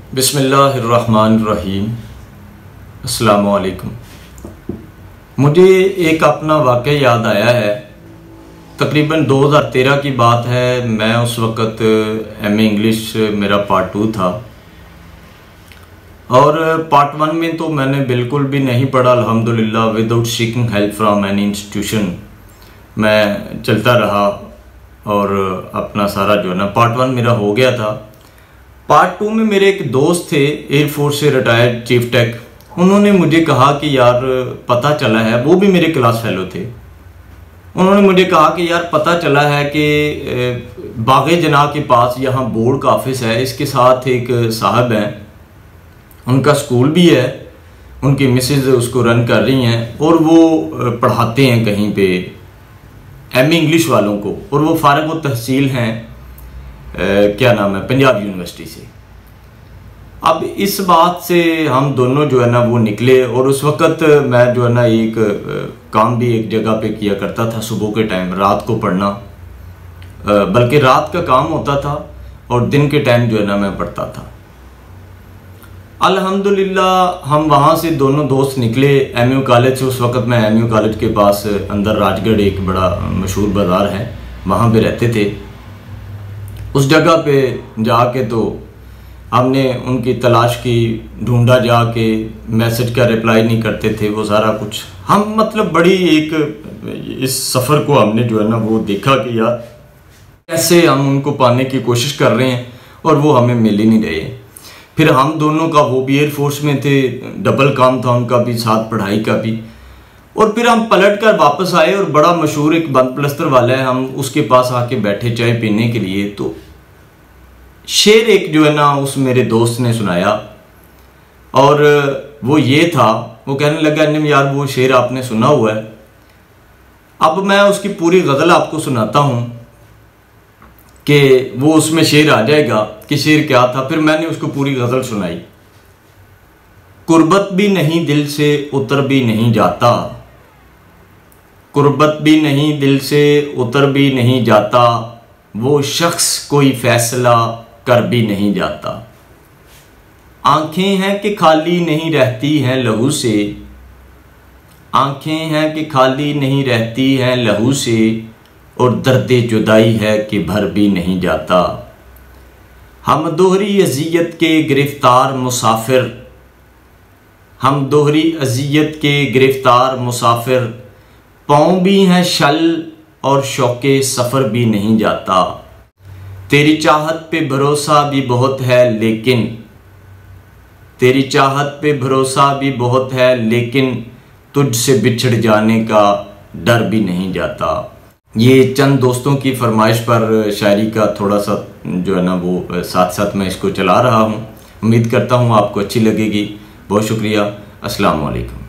बिस्मिल्लाहिर्रहमानिर्रहीम। अस्सलामु अलैकुम। मुझे एक अपना वाक़या याद आया है। तकरीबन 2013 की बात है। मैं उस वक़्त एमए इंग्लिश मेरा पार्ट 2 था और पार्ट 1 में तो मैंने बिल्कुल भी नहीं पढ़ा अल्हम्दुलिल्लाह। Without seeking help from any institution मैं चलता रहा और अपना सारा जो है ना पार्ट 1 मेरा हो गया था। पार्ट 2 में मेरे एक दोस्त थे, एयरफोर्स से रिटायर्ड चीफ टेक। उन्होंने मुझे कहा कि यार पता चला है, वो भी मेरे क्लास फेलो थे। उन्होंने मुझे कहा कि यार पता चला है कि बागे जना के पास यहाँ बोर्ड का ऑफिस है, इसके साथ एक साहब हैं, उनका स्कूल भी है, उनकी मिसेज उसको रन कर रही हैं और वो पढ़ाते हैं कहीं पे एमए इंग्लिश वालों को, और वो फारिग व तहसील हैं क्या नाम है, पंजाब यूनिवर्सिटी से। अब इस बात से हम दोनों जो है ना वो निकले, और उस वक़्त मैं जो है ना एक काम भी एक जगह पे किया करता था सुबह के टाइम, रात को पढ़ना, बल्कि रात का काम होता था और दिन के टाइम जो है ना मैं पढ़ता था। अल्हम्दुलिल्लाह हम वहाँ से दोनों दोस्त निकले एमयू कॉलेज से। उस वक़्त मैं एमयू कॉलेज के पास अंदर राजगढ़ एक बड़ा मशहूर बाज़ार है, वहाँ पे रहते थे। उस जगह पे जाके तो हमने उनकी तलाश की, ढूंढा जाके, मैसेज का रिप्लाई नहीं करते थे वो सारा कुछ। हम मतलब बड़ी एक इस सफ़र को हमने जो है ना वो देखा कि यार कैसे हम उनको पाने की कोशिश कर रहे हैं और वो हमें मिल ही नहीं रहे। फिर हम दोनों का, वो भी एयरफोर्स में थे, डबल काम था उनका भी साथ पढ़ाई का भी। और फिर हम पलट कर वापस आए और बड़ा मशहूर एक बंद पलस्तर वाला है, हम उसके पास आके बैठे चाय पीने के लिए। तो शेर एक जो है ना उस मेरे दोस्त ने सुनाया, और वो ये था, वो कहने लगा निम यार वो शेर आपने सुना हुआ है। अब मैं उसकी पूरी गज़ल आपको सुनाता हूँ कि वो उसमें शेर आ जाएगा कि शेर क्या था। फिर मैंने उसको पूरी गज़ल सुनाई। कुर्बत भी नहीं दिल से उतर भी नहीं जाता, कुर्बत भी नहीं दिल से उतर भी नहीं जाता, वो शख्स कोई फैसला कर भी नहीं जाता। आंखें हैं कि खाली नहीं रहती हैं लहू से, आंखें हैं कि खाली नहीं रहती हैं लहू से, और दर्द जुदाई है कि भर भी नहीं जाता। हम दोहरी अज़ियत के गिरफ्तार मुसाफिर, हम दोहरी अज़ियत के गिरफ्तार मुसाफिर, पाँव भी हैं शल और शौके सफ़र भी नहीं जाता। तेरी चाहत पे भरोसा भी बहुत है लेकिन, तेरी चाहत पे भरोसा भी बहुत है लेकिन, तुझसे बिछड़ जाने का डर भी नहीं जाता। ये चंद दोस्तों की फरमाइश पर शायरी का थोड़ा सा जो है ना वो साथ साथ मैं इसको चला रहा हूँ। उम्मीद करता हूँ आपको अच्छी लगेगी। बहुत शुक्रिया। अस्सलाम वालेकुम।